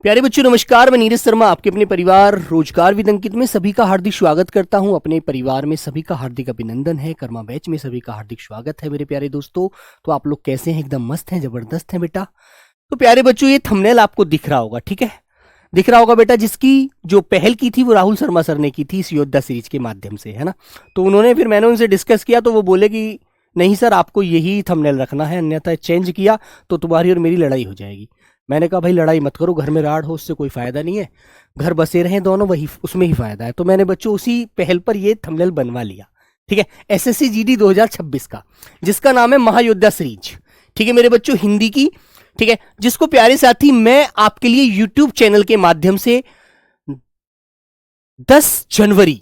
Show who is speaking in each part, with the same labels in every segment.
Speaker 1: प्यारे बच्चों नमस्कार, मैं नीरज शर्मा आपके अपने परिवार रोजगार विद अंकित में सभी का हार्दिक स्वागत करता हूं। अपने परिवार में सभी का हार्दिक अभिनंदन है। कर्मा बैच में सभी का हार्दिक स्वागत है मेरे प्यारे दोस्तों। तो आप लोग कैसे हैं? एकदम मस्त हैं, जबरदस्त हैं बेटा। तो प्यारे बच्चों ये थंबनेल आपको दिख रहा होगा, ठीक है, दिख रहा होगा बेटा। जिसकी जो पहल की थी वो राहुल शर्मा सर ने की थी इस योद्धा सीरीज के माध्यम से, है ना। तो उन्होंने फिर मैंने उनसे डिस्कस किया तो वो बोले कि नहीं सर आपको यही थंबनेल रखना है, अन्यथा चेंज किया तो तुम्हारी और मेरी लड़ाई हो जाएगी। मैंने कहा भाई लड़ाई मत करो, घर में राड़ हो उससे कोई फायदा नहीं है, घर बसे रहें दोनों, वही उसमें ही फायदा है। तो मैंने बच्चों उसी पहल पर ये थंबनेल बनवा लिया, ठीक है। एसएससी जीडी 2026 का, जिसका नाम है महायोद्धा सीरीज, ठीक है मेरे बच्चों, हिंदी की, ठीक है। जिसको प्यारे साथी मैं आपके लिए यूट्यूब चैनल के माध्यम से 10 जनवरी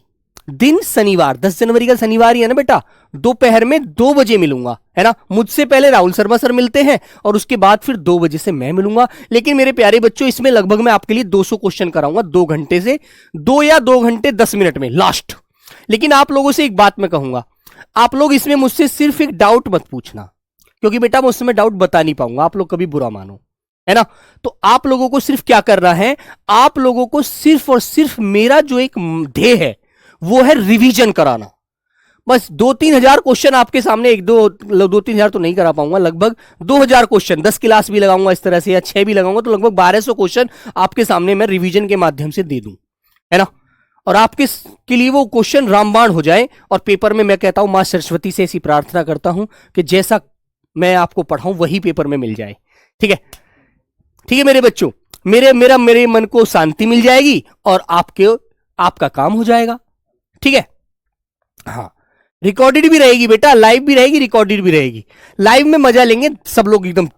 Speaker 1: दिन शनिवार, 10 जनवरी का शनिवार ही है ना बेटा, दोपहर में 2 बजे मिलूंगा, है ना। मुझसे पहले राहुल शर्मा सर मिलते हैं और उसके बाद फिर 2 बजे से मैं मिलूंगा। लेकिन मेरे प्यारे बच्चों इसमें लगभग मैं आपके लिए 200 क्वेश्चन कराऊंगा 2 घंटे से 2 या 2 घंटे 10 मिनट में लास्ट। लेकिन आप लोगों से एक बात मैं कहूंगा, आप लोग इसमें मुझसे सिर्फ एक डाउट मत पूछना, क्योंकि बेटा मैं उस समय डाउट बता नहीं पाऊंगा, आप लोग कभी बुरा मानो, है ना। तो आप लोगों को सिर्फ क्या करना है, आप लोगों को सिर्फ और सिर्फ मेरा जो एक ध्येय है वो है रिवीजन कराना। बस 2-3 हजार क्वेश्चन आपके सामने, 2-3 हजार तो नहीं करा पाऊंगा, लगभग 2000 क्वेश्चन, 10 क्लास भी लगाऊंगा इस तरह से या 6 भी लगाऊंगा तो लगभग 1200 क्वेश्चन आपके सामने मैं रिवीजन के माध्यम से दे दूं, है ना। और आपके के लिए वो क्वेश्चन रामबाण हो जाए और पेपर में मैं कहता हूं, मां सरस्वती से ऐसी प्रार्थना करता हूं कि जैसा मैं आपको पढ़ाऊं वही पेपर में मिल जाए, ठीक है। ठीक है मेरे बच्चों, मेरे मन को शांति मिल जाएगी और आपका काम हो जाएगा, ठीक है। हाँ, रिकॉर्डेड भी रहेगी बेटा, लाइव भी रहेगी, रिकॉर्डेड भी रहेगी। लाइव में मजा लेंगे सब लोग एकदम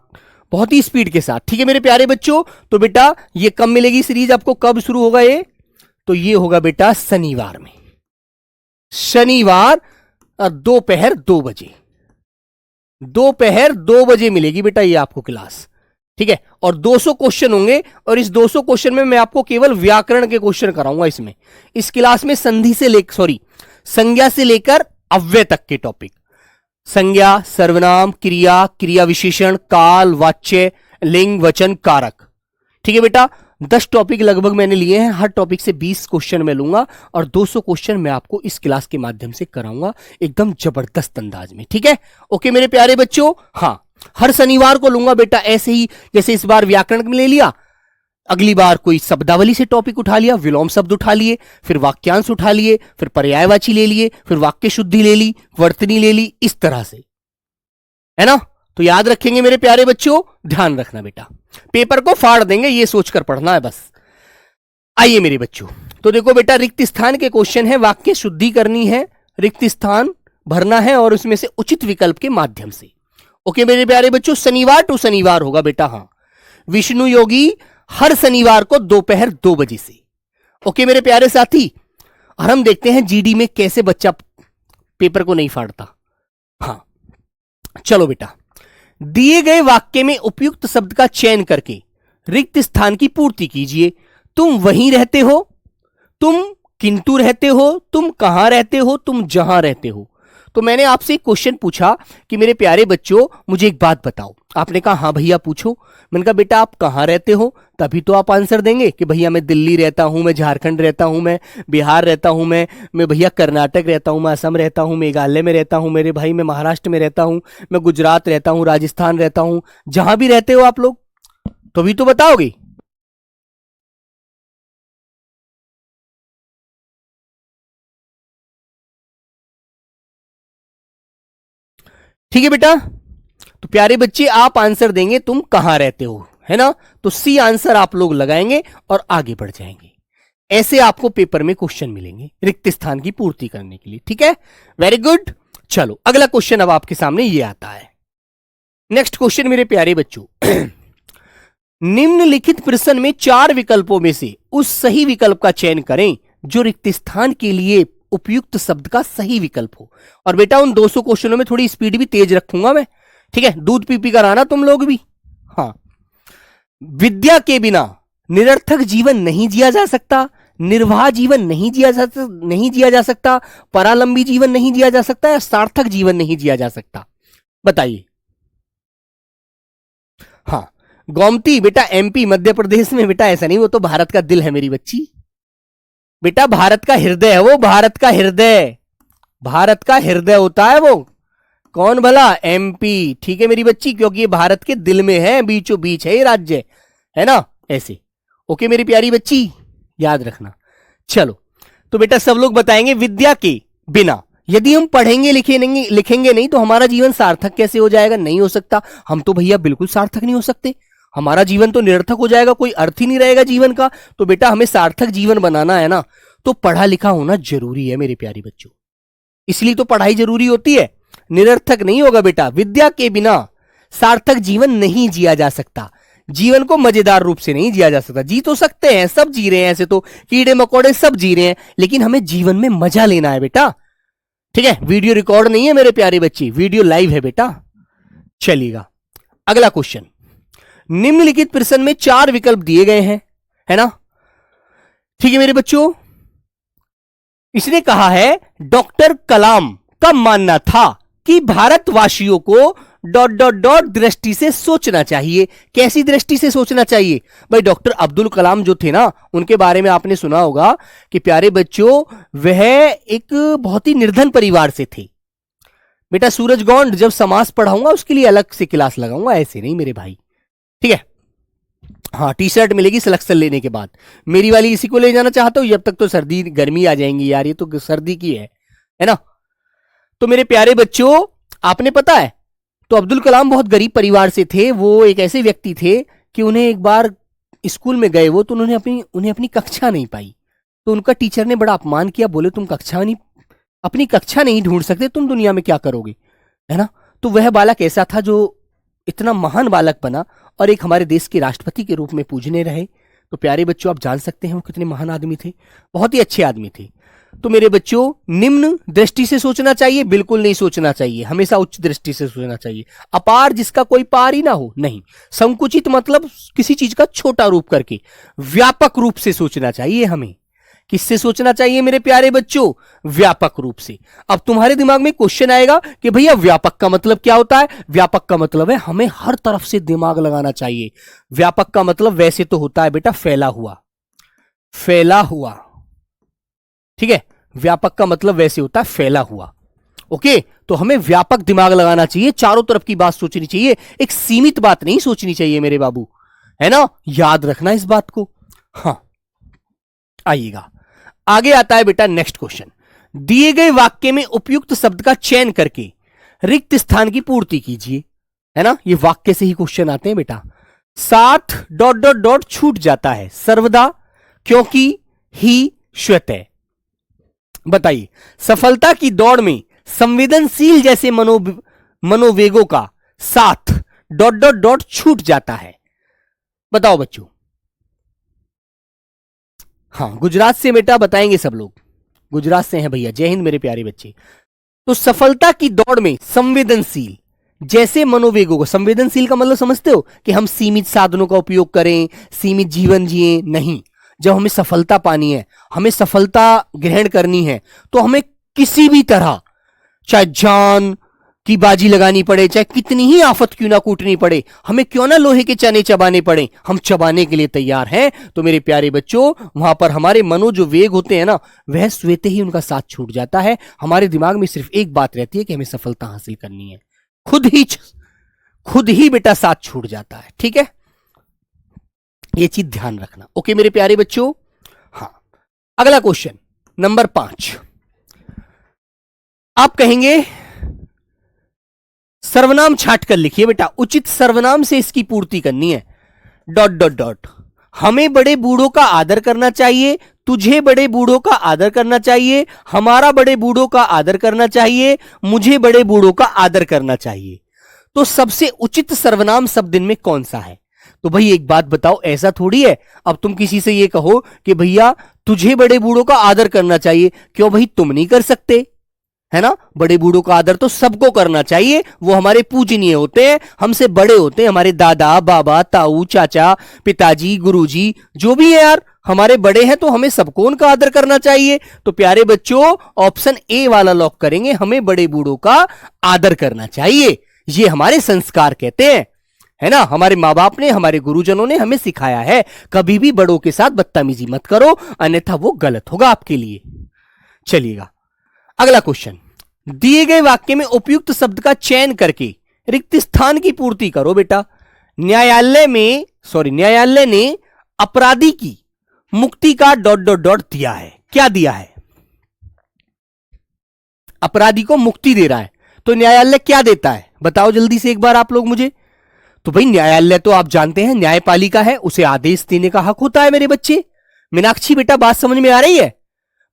Speaker 1: बहुत ही स्पीड के साथ, ठीक है मेरे प्यारे बच्चों। तो बेटा ये कब मिलेगी सीरीज आपको, कब शुरू होगा ये? तो ये होगा बेटा शनिवार में, शनिवार दोपहर 2 बजे, दोपहर 2 बजे मिलेगी बेटा ये आपको क्लास, ठीक है। और 200 क्वेश्चन होंगे और इस 200 क्वेश्चन में मैं आपको केवल व्याकरण के क्वेश्चन कराऊंगा इसमें। इस क्लास में संज्ञा से लेकर अव्यय तक के टॉपिक, संज्ञा, सर्वनाम, क्रिया, क्रिया विशेषण, काल, वाच्य, लिंग, वचन, कारक, ठीक है बेटा। 10 टॉपिक लगभग मैंने लिए हैं, हर टॉपिक से 20 क्वेश्चन मैं लूंगा और 200 क्वेश्चन मैं आपको इस क्लास के माध्यम से कराऊंगा एकदम जबरदस्त अंदाज में, ठीक है। ओके मेरे प्यारे बच्चों, हाँ हर शनिवार को लूंगा बेटा, ऐसे ही जैसे इस बार व्याकरण में ले लिया, अगली बार कोई शब्दावली से टॉपिक उठा लिया, विलोम शब्द उठा लिए, फिर वाक्यांश उठा लिए, फिर पर्यायवाची ले लिए, फिर वाक्य शुद्धि ले ली, वर्तनी ले ली, इस तरह से, है ना। तो याद रखेंगे मेरे प्यारे बच्चों, ध्यान रखना बेटा, पेपर को फाड़ देंगे ये सोचकर पढ़ना है बस। आइए मेरे बच्चों, तो देखो बेटा रिक्त स्थान के क्वेश्चन है, वाक्य शुद्धि करनी है, रिक्त स्थान भरना है और उसमें से उचित विकल्प के माध्यम से। ओके मेरे प्यारे बच्चों, शनिवार टू शनिवार होगा बेटा, हाँ विष्णु योगी हर शनिवार को दोपहर 2 बजे से। ओके मेरे प्यारे साथी, और हम देखते हैं जीडी में कैसे बच्चा पेपर को नहीं फाड़ता। हाँ चलो बेटा, दिए गए वाक्य में उपयुक्त शब्द का चयन करके रिक्त स्थान की पूर्ति कीजिए। तुम वहीं रहते हो, तुम किंतु रहते हो, तुम कहां रहते हो, तुम जहां रहते हो। तो मैंने आपसे एक क्वेश्चन पूछा कि मेरे प्यारे बच्चों मुझे एक बात बताओ, आपने कहा हाँ भैया पूछो। मैंने कहा बेटा आप कहाँ रहते हो, तभी तो आप आंसर देंगे कि भैया मैं दिल्ली रहता हूँ, मैं झारखंड रहता हूँ, मैं बिहार रहता हूँ, मैं भैया कर्नाटक रहता हूँ, मैं असम रहता हूँ, मेघालय में रहता हूँ, मेरे भाई मैं महाराष्ट्र में रहता हूँ, मैं गुजरात रहता हूँ, राजस्थान रहता हूँ, जहां भी रहते हो आप लोग तो भी तो बताओगे। ठीक है बेटा, तो प्यारे बच्चे आप आंसर देंगे तुम कहां रहते हो, है ना। तो सी आंसर आप लोग लगाएंगे और आगे बढ़ जाएंगे। ऐसे आपको पेपर में क्वेश्चन मिलेंगे रिक्त स्थान की पूर्ति करने के लिए, ठीक है। वेरी गुड, चलो अगला क्वेश्चन अब आपके सामने ये आता है। नेक्स्ट क्वेश्चन मेरे प्यारे बच्चों निम्नलिखित प्रश्न में 4 विकल्पों में से उस सही विकल्प का चयन करें जो रिक्त स्थान के लिए उपयुक्त शब्द का सही विकल्प हो। और बेटा उन 200 क्वेश्चनों में थोड़ी स्पीड भी तेज रखूंगा मैं, ठीक है। दूध पी पी कर आना तुम लोग भी। हाँ, विद्या के बिना निरर्थक जीवन नहीं जिया जा सकता, निर्वाह जीवन नहीं जिया जा सकता, परालंबी जीवन नहीं जिया जा सकता या सार्थक जीवन नहीं जिया जा सकता, बताइए। हाँ, गोमती बेटा एमपी मध्य प्रदेश में बेटा, ऐसा नहीं, वो तो भारत का दिल है मेरी बच्ची बेटा, भारत का हृदय है वो, भारत का हृदय, भारत का हृदय होता है वो। कौन भला? एमपी, ठीक है मेरी बच्ची, क्योंकि ये भारत के दिल में है, बीचों बीच है ये राज्य, है ना, ऐसे। ओके मेरी प्यारी बच्ची, याद रखना। चलो, तो बेटा सब लोग बताएंगे विद्या के बिना यदि हम पढ़ेंगे लिखेंगे नहीं तो हमारा जीवन सार्थक कैसे हो जाएगा? नहीं हो सकता। हम तो भैया बिल्कुल सार्थक नहीं हो सकते, हमारा जीवन तो निरर्थक हो जाएगा, कोई अर्थ ही नहीं रहेगा जीवन का। तो बेटा हमें सार्थक जीवन बनाना है ना, तो पढ़ा लिखा होना जरूरी है मेरे प्यारे बच्चों, इसलिए तो पढ़ाई जरूरी होती है, निरर्थक नहीं होगा बेटा। विद्या के बिना सार्थक जीवन नहीं जिया जा सकता, जीवन को मजेदार रूप से नहीं जिया जा सकता। जी तो सकते हैं, सब जी रहे हैं, ऐसे तो कीड़े मकोड़े सब जी रहे हैं, लेकिन हमें जीवन में मजा लेना है बेटा, ठीक है। वीडियो रिकॉर्ड नहीं है मेरे प्यारे बच्चे, वीडियो लाइव है बेटा। चलिएगा अगला क्वेश्चन, निम्नलिखित प्रश्न में 4 विकल्प दिए गए हैं, है ना, ठीक है मेरे बच्चों। इसने कहा है डॉक्टर कलाम का मानना था कि भारतवासियों को ... दृष्टि से सोचना चाहिए। कैसी दृष्टि से सोचना चाहिए भाई? डॉक्टर अब्दुल कलाम जो थे ना, उनके बारे में आपने सुना होगा कि प्यारे बच्चों वह एक बहुत ही निर्धन परिवार से थे बेटा। सूरज गौंड जब समास पढ़ाऊंगा उसके लिए अलग से क्लास लगाऊंगा, ऐसे नहीं मेरे भाई, ठीक है। हाँ, टी शर्ट मिलेगी सिलेक्शन लेने के बाद, मेरी वाली इसी को ले जाना चाहता हूं, जब तक तो सर्दी गर्मी आ जाएंगी यार, ये तो सर्दी की है ना। तो मेरे प्यारे बच्चों आपने पता है, तो अब्दुल कलाम बहुत गरीब परिवार से थे। वो एक ऐसे व्यक्ति थे कि उन्हें एक बार स्कूल में गए वो, तो उन्हें अपनी कक्षा नहीं पाई, तो उनका टीचर ने बड़ा अपमान किया, बोले तुम अपनी कक्षा नहीं ढूंढ सकते, तुम दुनिया में क्या करोगे, है ना। तो वह बालक ऐसा था जो इतना महान बालक बना और एक हमारे देश के राष्ट्रपति के रूप में पूजने रहे। तो प्यारे बच्चों आप जान सकते हैं वो कितने महान आदमी थे, बहुत ही अच्छे आदमी थे। तो मेरे बच्चों निम्न दृष्टि से सोचना चाहिए? बिल्कुल नहीं सोचना चाहिए, हमेशा उच्च दृष्टि से सोचना चाहिए। अपार जिसका कोई पार ही ना हो, नहीं। संकुचित मतलब किसी चीज का छोटा रूप करके, व्यापक रूप से सोचना चाहिए हमें। किससे सोचना चाहिए मेरे प्यारे बच्चों? व्यापक रूप से। अब तुम्हारे दिमाग में क्वेश्चन आएगा कि भैया व्यापक का मतलब क्या होता है? व्यापक का मतलब है हमें हर तरफ से दिमाग लगाना चाहिए। व्यापक का मतलब वैसे तो होता है बेटा फैला हुआ, फैला हुआ, ठीक है। व्यापक का मतलब वैसे होता है फैला हुआ, ओके। तो हमें व्यापक दिमाग लगाना चाहिए, चारों तरफ की बात सोचनी चाहिए, एक सीमित बात नहीं सोचनी चाहिए मेरे बाबू, है ना, याद रखना इस बात को। हाँ आइएगा, आगे आता है बेटा नेक्स्ट क्वेश्चन। दिए गए वाक्य में उपयुक्त शब्द का चयन करके रिक्त स्थान की पूर्ति कीजिए, है ना। ये वाक्य से ही क्वेश्चन आते हैं बेटा। साथ ... छूट जाता है सर्वदा, क्योंकि, ही, स्वतः। बताइए, सफलता की दौड़ में संवेदनशील जैसे मनोवेगों का साथ ... छूट जाता है। बताओ बच्चों। हाँ गुजरात से बेटा बताएंगे सब लोग, गुजरात से हैं भैया, जय हिंद मेरे प्यारे बच्चे। तो सफलता की दौड़ में संवेदनशील जैसे मनोवेगों को, संवेदनशील का मतलब समझते हो कि हम सीमित साधनों का उपयोग करें, सीमित जीवन जिए, नहीं। जब हमें सफलता पानी है, हमें सफलता ग्रहण करनी है, तो हमें किसी भी तरह, चाहे जान की बाजी लगानी पड़े, चाहे कितनी ही आफत क्यों ना कूटनी पड़े, हमें क्यों ना लोहे के चने चबाने पड़े, हम चबाने के लिए तैयार हैं। तो मेरे प्यारे बच्चों वहां पर हमारे मनो जो वेग होते हैं ना, वह स्वतः ही उनका साथ छूट जाता है। हमारे दिमाग में सिर्फ एक बात रहती है कि हमें सफलता हासिल करनी है, खुद ही बेटा साथ छूट जाता है, ठीक है। ये चीज ध्यान रखना, ओके मेरे प्यारे बच्चों। हाँ अगला क्वेश्चन नंबर 5, आप कहेंगे सर्वनाम छाट कर लिखिए बेटा, उचित सर्वनाम से इसकी पूर्ति करनी है ... हमें बड़े बूढ़ों का आदर करना चाहिए, तुझे बड़े बूढ़ों का आदर करना चाहिए, हमारा बड़े बूढ़ों का आदर करना चाहिए, मुझे बड़े बूढ़ों का आदर करना चाहिए। तो सबसे उचित सर्वनाम शब्द इनमें कौन सा है? तो भाई एक बात बताओ, ऐसा थोड़ी है अब तुम किसी से ये कहो कि भैया तुझे बड़े बूढ़ों का आदर करना चाहिए, क्यों भाई तुम नहीं कर सकते, है ना। बड़े बूढ़ों का आदर तो सबको करना चाहिए, वो हमारे पूजनीय होते हैं, हमसे बड़े होते हैं, हमारे दादा बाबा ताऊ चाचा पिताजी गुरुजी जो भी है यार, हमारे बड़े हैं, तो हमें सबको उनका आदर करना चाहिए। तो प्यारे बच्चों ऑप्शन ए वाला लॉक करेंगे, हमें बड़े बूढ़ों का आदर करना चाहिए, ये हमारे संस्कार कहते हैं। है ना। हमारे माँ बाप ने, हमारे गुरुजनों ने हमें सिखाया है कभी भी बड़ों के साथ बदतमीजी मत करो, अन्यथा वो गलत होगा आपके लिए। चलिएगा अगला क्वेश्चन। दिए गए वाक्य में उपयुक्त शब्द का चयन करके रिक्त स्थान की पूर्ति करो बेटा। न्यायालय ने अपराधी की मुक्ति का ... दिया है। क्या दिया है? अपराधी को मुक्ति दे रहा है, तो न्यायालय क्या देता है बताओ जल्दी से एक बार आप लोग मुझे। तो भाई न्यायालय तो आप जानते हैं न्यायपालिका है, उसे आदेश देने का हक होता है मेरे बच्चे। मीनाक्षी बेटा बात समझ में आ रही है?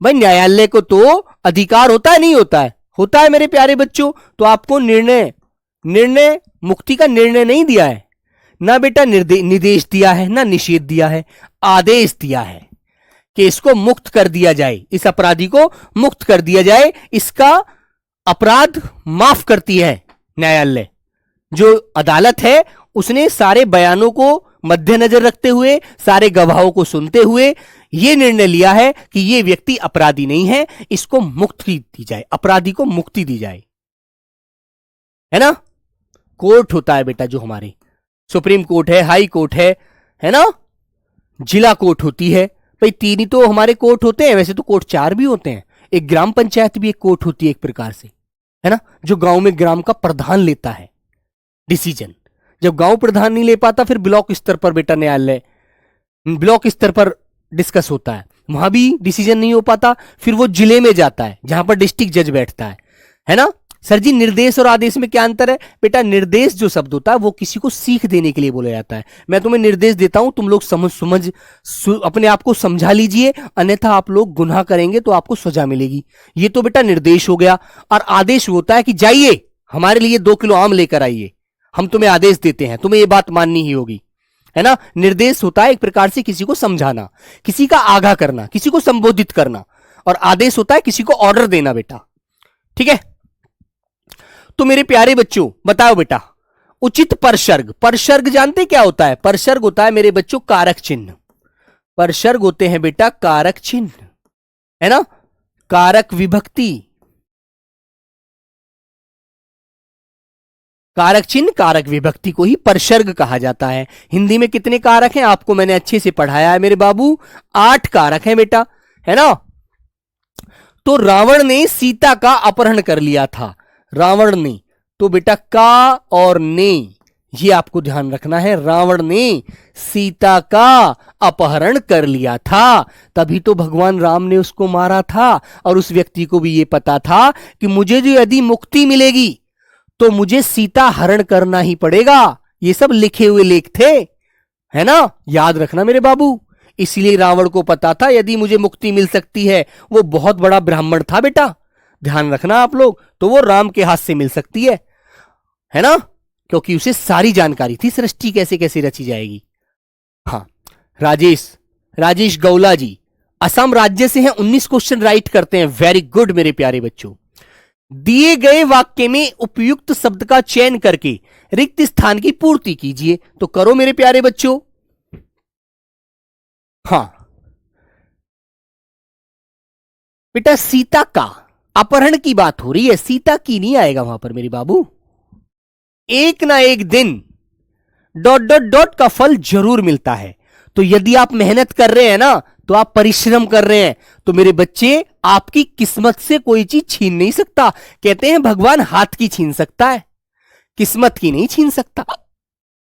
Speaker 1: भाई न्यायालय को तो अधिकार होता है, नहीं होता है? होता है मेरे प्यारे बच्चों। तो आपको निर्णय मुक्ति का निर्णय नहीं दिया है ना बेटा, निर्देश दिया है ना निषेध दिया है, आदेश दिया है कि इसको मुक्त कर दिया जाए, इस अपराधी को मुक्त कर दिया जाए, इसका अपराध माफ करती है न्यायालय। जो अदालत है उसने सारे बयानों को मद्देनजर रखते हुए, सारे गवाहों को सुनते हुए यह निर्णय लिया है कि यह व्यक्ति अपराधी नहीं है, इसको मुक्ति दी जाए, अपराधी को मुक्ति दी जाए, है ना। कोर्ट होता है बेटा जो हमारे, सुप्रीम कोर्ट है, हाई कोर्ट है ना, जिला कोर्ट होती है। भाई तीन ही तो हमारे कोर्ट होते हैं, वैसे तो कोर्ट 4 भी होते हैं। एक ग्राम पंचायत भी एक कोर्ट होती है एक प्रकार से, है ना, जो गांव में ग्राम का प्रधान लेता है डिसीजन। जब गांव प्रधान नहीं ले पाता फिर ब्लॉक स्तर पर बेटा न्यायालय, ब्लॉक स्तर पर डिस्कस होता है, वहां भी डिसीजन नहीं हो पाता फिर वो जिले में जाता है जहां पर डिस्ट्रिक्ट जज बैठता है ना। सर जी निर्देश और आदेश में क्या अंतर है? बेटा निर्देश जो शब्द होता है वो किसी को सीख देने के लिए बोला जाता है। मैं तुम्हें निर्देश देता हूं, तुम लोग अपने आप को समझा लीजिए, अन्यथा आप लोग गुनाह करेंगे तो आपको सजा मिलेगी। ये तो बेटा निर्देश हो गया। और आदेश होता है कि जाइए हमारे लिए 2 किलो आम लेकर आइए, हम तुम्हें आदेश देते हैं, तुम्हें ये बात माननी ही होगी, है ना। निर्देश होता है एक प्रकार से किसी को समझाना, किसी का आगाह करना, किसी को संबोधित करना, और आदेश होता है किसी को ऑर्डर देना बेटा, ठीक है। तो मेरे प्यारे बच्चों बताओ बेटा, उचित परसर्ग, परसर्ग जानते क्या होता है? परसर्ग होता है मेरे बच्चों कारक चिन्ह। परसर्ग होते हैं बेटा कारक चिन्ह, है ना। कारक विभक्ति, कारक चिन्ह, कारक विभक्ति को ही परसर्ग कहा जाता है। हिंदी में कितने कारक हैं आपको मैंने अच्छे से पढ़ाया है मेरे बाबू, 8 कारक हैं बेटा, है ना। तो रावण ने सीता का अपहरण कर लिया था, रावण ने, तो बेटा का और ने ये आपको ध्यान रखना है। रावण ने सीता का अपहरण कर लिया था, तभी तो भगवान राम ने उसको मारा था। और उस व्यक्ति को भी ये पता था कि मुझे जो यदि मुक्ति मिलेगी तो मुझे सीता हरण करना ही पड़ेगा। ये सब लिखे हुए लेख थे, है ना, याद रखना मेरे बाबू। इसलिए रावण को पता था यदि मुझे मुक्ति मिल सकती है, वो बहुत बड़ा ब्राह्मण था बेटा, ध्यान रखना आप लोग, तो वो राम के हाथ से मिल सकती है ना, क्योंकि उसे सारी जानकारी थी सृष्टि कैसे कैसे रची जाएगी। हाँ राजेश गौला जी असम राज्य से हैं, 19 क्वेश्चन राइट करते हैं, वेरी गुड मेरे प्यारे बच्चों। दिए गए वाक्य में उपयुक्त शब्द का चयन करके रिक्त स्थान की पूर्ति कीजिए, तो करो मेरे प्यारे बच्चों। हां बेटा सीता का अपहरण की बात हो रही है, सीता की नहीं आएगा वहां पर मेरे बाबू। एक ना एक दिन ... का फल जरूर मिलता है। तो यदि आप मेहनत कर रहे हैं ना, तो आप परिश्रम कर रहे हैं, तो मेरे बच्चे आपकी किस्मत से कोई चीज छीन नहीं सकता। कहते हैं भगवान हाथ की छीन सकता है, किस्मत की नहीं छीन सकता।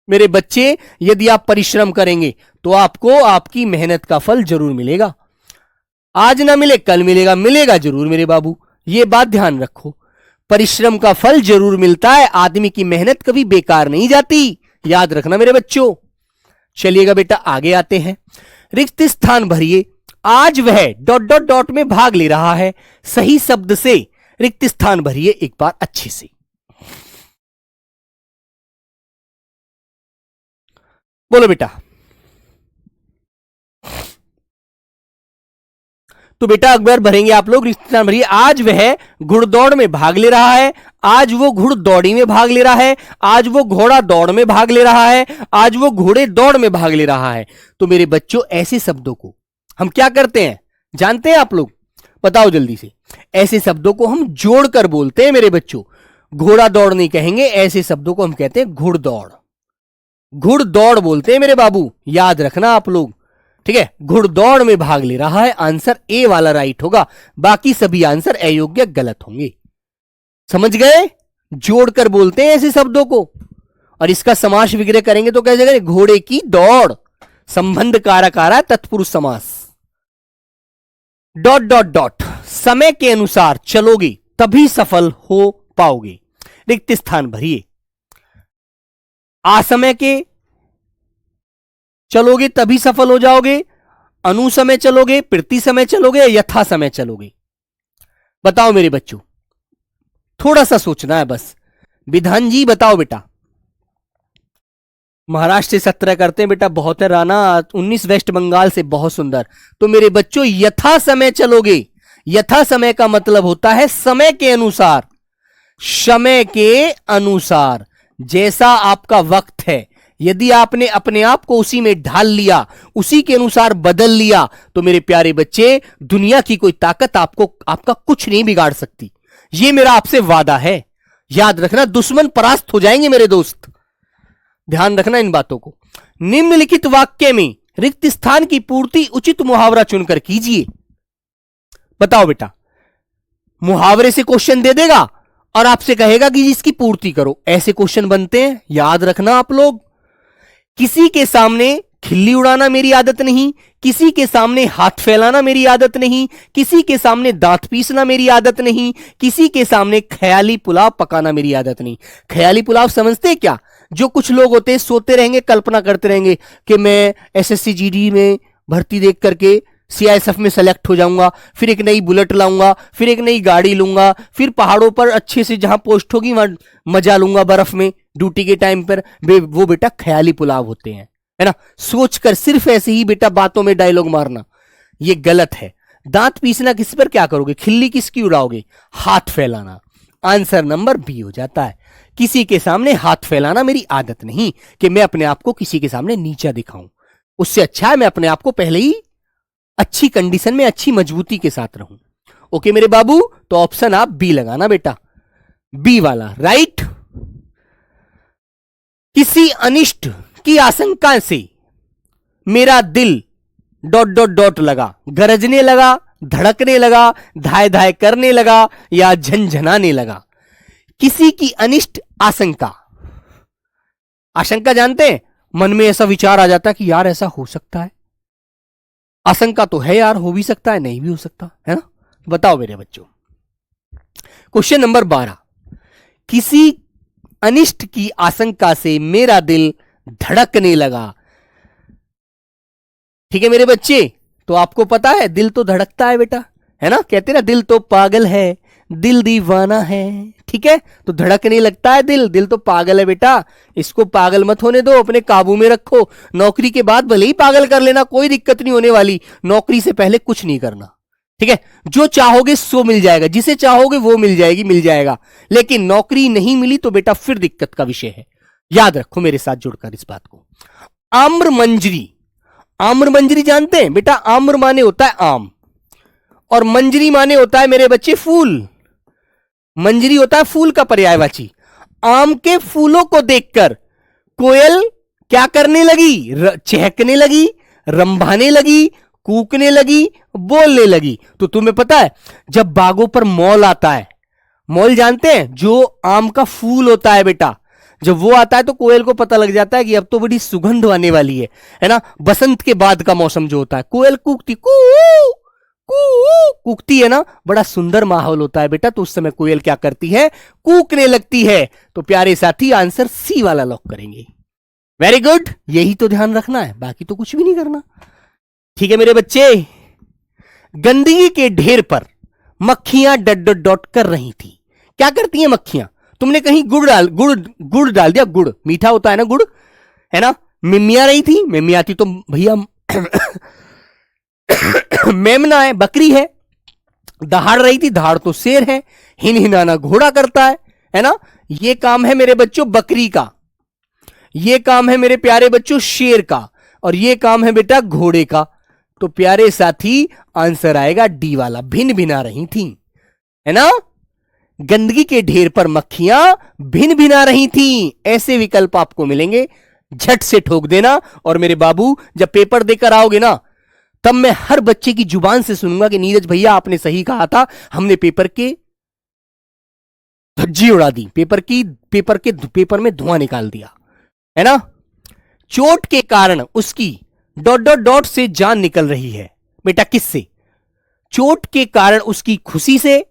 Speaker 1: मेरे बच्चे यदि आप परिश्रम करेंगे तो आपको आपकी मेहनत का फल जरूर मिलेगा। आज ना मिले कल मिलेगा, मिलेगा जरूर मेरे बाबू, ये बात ध्यान रखो। परिश्रम का फल जरूर मिलता है, आदमी की मेहनत कभी बेकार नहीं जाती, याद रखना मेरे बच्चों। चलिएगा बेटा आगे आते हैं। रिक्त स्थान भरिए। आज वह ... में भाग ले रहा है, सही शब्द से रिक्त स्थान भरिए एक बार अच्छे से। बोलो बेटा। तो बेटा अकबर भरेंगे आप लोग, रिक्त स्थान भरिए। आज वह घुड़दौड़ में भाग ले रहा है, आज वो घुड़दौड़ी में भाग ले रहा है, आज वो घोड़ा दौड़ में भाग ले रहा है, आज वो घोड़े दौड़ में भाग ले रहा है। तो मेरे बच्चों ऐसे शब्दों को हम क्या करते हैं जानते हैं आप लोग? बताओ जल्दी से। ऐसे शब्दों को हम जोड़कर बोलते हैं मेरे बच्चों। घोड़ा दौड़ नहीं कहेंगे, ऐसे शब्दों को हम कहते हैं घुड़दौड़। घुड़दौड़ बोलते हैं मेरे बाबू, याद रखना आप लोग। ठीक है, घुड़दौड़ में भाग ले रहा है, आंसर ए वाला राइट होगा, बाकी सभी आंसर अयोग्य गलत होंगे। समझ गए? जोड़कर बोलते हैं ऐसे शब्दों को, और इसका समास विग्रह करेंगे तो कैसे करें? घोड़े की दौड़, संबंध कारक आ रहा है, तत्पुरुष समास। डॉट डॉट डॉट, समय के अनुसार चलोगे तभी सफल हो पाओगे, रिक्त स्थान भरिए। असमय के चलोगे तभी सफल हो जाओगे, अनुसमय चलोगे, प्रति समय चलोगे, या यथा समय चलोगे? बताओ मेरे बच्चों, थोड़ा सा सोचना है बस। विधान जी बताओ बेटा। महाराष्ट्र से 17 करते हैं बेटा, बहुत है। राणा 19 वेस्ट बंगाल से, बहुत सुंदर। तो मेरे बच्चों यथा समय चलोगे, यथा समय का मतलब होता है समय के अनुसार, समय के अनुसार। जैसा आपका वक्त है, यदि आपने अपने आप को उसी में ढाल लिया, उसी के अनुसार बदल लिया, तो मेरे प्यारे बच्चे दुनिया की कोई ताकत आपको आपका कुछ नहीं बिगाड़ सकती। यह मेरा आपसे वादा है, याद रखना। दुश्मन परास्त हो जाएंगे मेरे दोस्त, ध्यान रखना इन बातों को। निम्नलिखित वाक्य में रिक्त स्थान की पूर्ति उचित मुहावरा चुनकर कीजिए। बताओ बेटा, मुहावरे से क्वेश्चन दे देगा और आपसे कहेगा कि इसकी पूर्ति करो। ऐसे क्वेश्चन बनते हैं, याद रखना आप लोग। किसी के सामने खिल्ली उड़ाना मेरी आदत नहीं, किसी के सामने हाथ फैलाना मेरी आदत नहीं, किसी के सामने दांत पीसना मेरी आदत नहीं, किसी के सामने ख्याली पुलाव पकाना मेरी आदत नहीं। ख्याली पुलाव समझते हैं क्या? जो कुछ लोग होते हैं सोते रहेंगे, कल्पना करते रहेंगे कि मैं एसएससी जीडी में भर्ती देख करके सीआईएसएफ में सेलेक्ट हो जाऊंगा, फिर एक नई बुलेट लाऊंगा, फिर एक नई गाड़ी लूंगा, फिर पहाड़ों पर अच्छे से जहां पोस्ट होगी वहां मजा लूंगा बर्फ में ड्यूटी के टाइम पर। वो बेटा ख्याली पुलाव होते हैं, है ना। सोचकर सिर्फ ऐसे ही बेटा बातों में डायलॉग मारना, ये गलत है। दांत पीसना किस पर क्या करोगे? खिल्ली किसकी उड़ाओगे? हाथ फैलाना। आंसर नंबर बी हो जाता है। किसी के सामने हाथ फैलाना मेरी आदत नहीं कि मैं अपने आप को किसी के सामने नीचा दिखाऊं। उससे अच्छा है मैं अपने आप को पहले ही अच्छी कंडीशन में, अच्छी मजबूती के साथ रहूं। ओके मेरे बाबू, तो ऑप्शन आप बी लगाना बेटा, बी वाला राइट। किसी अनिष्ट की आशंका से मेरा दिल डॉट डॉट डॉट लगा, गरजने लगा, धड़कने लगा, धाय धाय करने लगा, या झंझनाने लगा। किसी की अनिष्ट आशंका, आशंका जानते हैं? मन में ऐसा विचार आ जाता है कि यार ऐसा हो सकता है। आशंका तो है यार, हो भी सकता है, नहीं भी हो सकता, है ना। बताओ मेरे बच्चों, क्वेश्चन नंबर 12। किसी अनिष्ट की आशंका से मेरा दिल धड़कने लगा। ठीक है मेरे बच्चे, तो आपको पता है दिल तो धड़कता है बेटा, है ना। कहते ना दिल तो पागल है, दिल दीवाना है। ठीक है, तो धड़कने लगता है दिल, दिल तो पागल है बेटा। इसको पागल मत होने दो, अपने काबू में रखो। नौकरी के बाद भले ही पागल कर लेना, कोई दिक्कत नहीं होने वाली। नौकरी से पहले कुछ नहीं करना, ठीक है। जो चाहोगे सो मिल जाएगा, जिसे चाहोगे वो मिल जाएगी, मिल जाएगा। लेकिन नौकरी नहीं मिली तो बेटा फिर दिक्कत का विषय है। याद रखो मेरे साथ जुड़कर इस बात को। आम्र मंजरी, आम्र मंजरी जानते हैं बेटा? आम्र माने होता है आम, और मंजरी माने होता है मेरे बच्चे फूल। मंजरी होता है फूल का पर्यायवाची। आम के फूलों को देखकर कोयल क्या करने लगी? चहकने लगी, रंभाने लगी, कूकने लगी, बोलने लगी। तो तुम्हें पता है जब बागों पर मॉल आता है, मॉल जानते हैं? जो आम का फूल होता है बेटा, जब वो आता है तो कोयल को पता लग जाता है कि अब तो बड़ी सुगंध आने वाली है ना। बसंत के बाद का मौसम जो होता है, कोयल कूकती कूकती है ना, बड़ा सुंदर माहौल होता है बेटा। तो उस समय कोयल क्या करती है? कूकने लगती है। तो प्यारे साथी आंसर सी वाला लॉक करेंगे। वेरी गुड, यही तो ध्यान रखना है, बाकी तो कुछ भी नहीं करना। ठीक है मेरे बच्चे, गंदगी के ढेर पर मक्खियां डट डट डॉट कर रही थी। क्या करती हैं मक्खियां? तुमने कहीं गुड़ डाल दिया, गुड़ मीठा होता है ना, गुड़, है ना। मिमिया रही थी, मिमिया थी तो भैया मेमना है, बकरी है। दहाड़ रही थी, दहाड़ तो शेर है। हिन हिनाना घोड़ा करता है ना। ये काम है मेरे बच्चों बकरी का, ये काम है मेरे प्यारे बच्चों शेर का, और ये काम है बेटा घोड़े का। तो प्यारे साथी आंसर आएगा डी वाला, भिन भिना रही थी, है ना। गंदगी के ढेर पर मक्खियां भिन भिना रही थी, ऐसे विकल्प आपको मिलेंगे झट से ठोक देना, और मेरे बाबू जब पेपर देकर आओगे ना, तब मैं हर बच्चे की जुबान से सुनूंगा कि नीरज भैया आपने सही कहा था, हमने पेपर के धज्जी उड़ा दी, पेपर में धुआं निकाल दिया, है ना। चोट के कारण उसकी डॉट डॉट डॉट से जान निकल रही है। बेटा किससे? चोट के कारण उसकी खुशी से,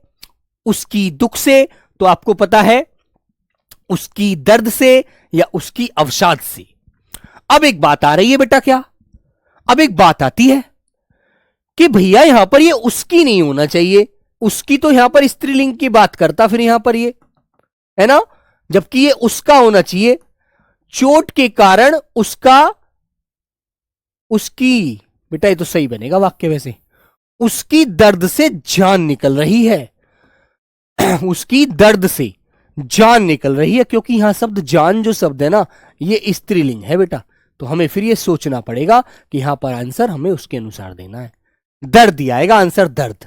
Speaker 1: उसकी दुख से, तो आपको पता है उसकी दर्द से या उसकी अवसाद से। अब एक बात आ रही है बेटा, क्या अब एक बात आती है कि भैया यहां पर ये उसकी नहीं होना चाहिए, उसकी तो यहां पर स्त्रीलिंग की बात करता, फिर यहां पर ये है ना, जबकि ये उसका होना चाहिए। चोट के कारण उसकी बेटा ये तो सही बनेगा वाक्य वैसे, उसकी दर्द से जान निकल रही है। उसकी दर्द से जान निकल रही है, क्योंकि यहां शब्द जान जो शब्द है ना, ये स्त्रीलिंग है बेटा, तो हमें फिर ये सोचना पड़ेगा कि यहां पर आंसर हमें उसके अनुसार देना है। दर्द ही आएगा आंसर, दर्द,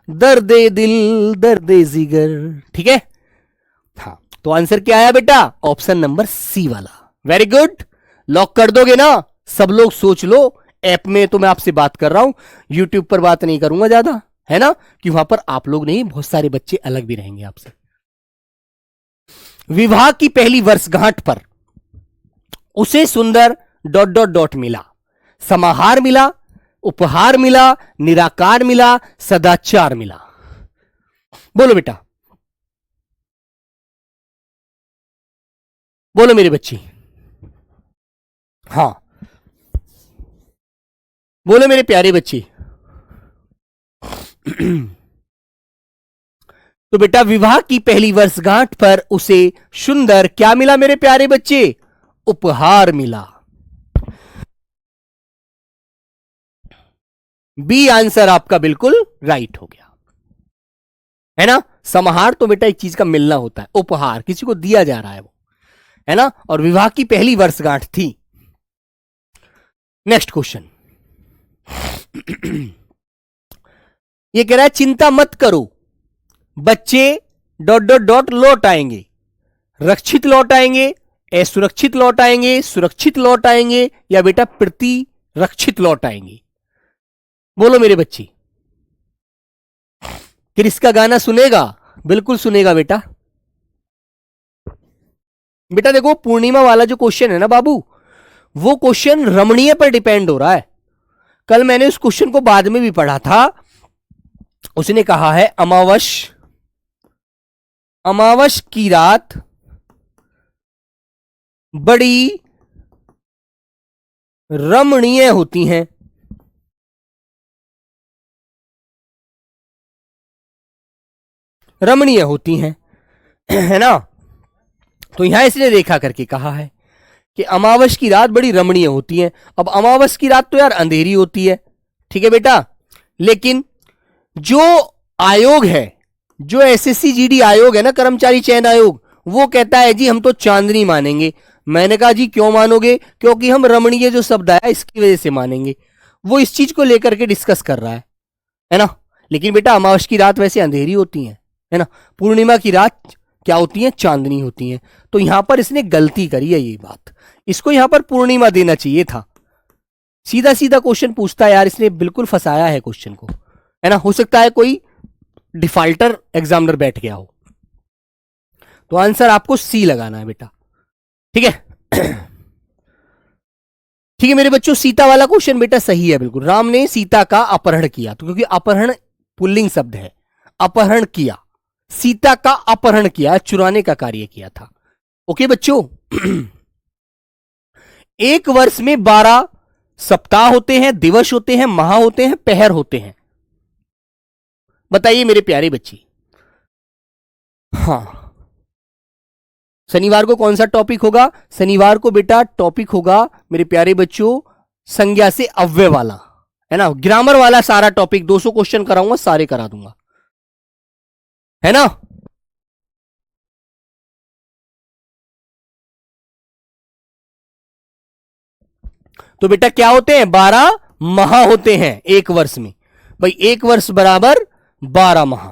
Speaker 1: दर्दे दिल दर्दे जिगर, ठीक है। हाँ, तो आंसर क्या आया बेटा? ऑप्शन नंबर सी वाला। वेरी गुड, लॉक कर दोगे ना? सब लोग सोच लो, ऐप में तो मैं आपसे बात कर रहा हूं, यूट्यूब पर बात नहीं करूंगा ज्यादा, है ना, कि वहां पर आप लोग नहीं, बहुत सारे बच्चे अलग भी रहेंगे आपसे। विवाह की पहली वर्षगांठ पर उसे सुंदर डॉट डॉट डॉट मिला, समाहार मिला, उपहार मिला, निराकार मिला, सदाचार मिला। बोलो बेटा, बोलो मेरे बच्ची, हां बोलो मेरे प्यारे बच्चे। तो बेटा विवाह की पहली वर्षगांठ पर उसे सुंदर क्या मिला मेरे प्यारे बच्चे? उपहार मिला। बी आंसर आपका बिल्कुल राइट हो गया, है ना। समाहार तो बेटा एक चीज का मिलना होता है, उपहार किसी को दिया जा रहा है वो, है ना, और विवाह की पहली वर्षगांठ थी। नेक्स्ट क्वेश्चन, ये कह रहा है चिंता मत करो, बच्चे डॉट डॉट डॉट लौट आएंगे, रक्षित लौट आएंगे, असुरक्षित लौट आएंगे, सुरक्षित लौट आएंगे, या बेटा प्रतिरक्षित लौट आएंगे। बोलो मेरे बच्चे, क्रिस का गाना सुनेगा? बिल्कुल सुनेगा बेटा। बेटा देखो, पूर्णिमा वाला जो क्वेश्चन है ना बाबू, वो क्वेश्चन रमणीय पर डिपेंड हो रहा है। कल मैंने उस क्वेश्चन को बाद में भी पढ़ा था, उसने कहा है अमावस की रात बड़ी रमणीय होती हैं, रमणीय होती हैं, है ना। तो यहां इसने रेखा करके कहा है कि अमावस की रात बड़ी रमणीय होती है। अब अमावस की रात तो यार अंधेरी होती है, ठीक है बेटा, लेकिन जो आयोग है, जो एसएससी जीडी आयोग है ना, कर्मचारी चयन आयोग, वो कहता है जी हम तो चांदनी मानेंगे। मैंने कहा जी क्यों मानोगे? क्योंकि हम रमणीय जो शब्द आया इसकी वजह से मानेंगे। वो इस चीज को लेकर के डिस्कस कर रहा है ना। लेकिन बेटा अमावस की रात वैसे अंधेरी होती है ना, पूर्णिमा की रात क्या होती है? चांदनी होती है। तो यहां पर इसने गलती करी है, ये बात, इसको यहां पर पूर्णिमा देना चाहिए था। सीधा सीधा क्वेश्चन पूछता है यार, इसने बिल्कुल फंसाया है क्वेश्चन को, है ना। हो सकता है कोई डिफाल्टर एग्जामिनर बैठ गया हो। तो आंसर आपको सी लगाना है बेटा, ठीक है। ठीक है मेरे बच्चों, सीता वाला क्वेश्चन बेटा सही है बिल्कुल। राम ने सीता का अपहरण किया, तो क्योंकि अपहरण पुल्लिंग शब्द है, अपहरण किया, सीता का अपहरण किया, चुराने का कार्य किया था। ओके बच्चों। एक वर्ष में 12 सप्ताह होते हैं, दिवस होते हैं, माह होते हैं, पहर होते हैं। बताइए मेरे प्यारे बच्चे। हाँ, शनिवार को कौन सा टॉपिक होगा? शनिवार को बेटा टॉपिक होगा मेरे प्यारे बच्चों संज्ञा से अव्यय वाला, है ना। ग्रामर वाला सारा टॉपिक 200 क्वेश्चन कराऊंगा, सारे करा दूंगा, है ना। तो बेटा क्या होते हैं? 12 माह होते हैं एक वर्ष में। भाई एक वर्ष बराबर 12 माह,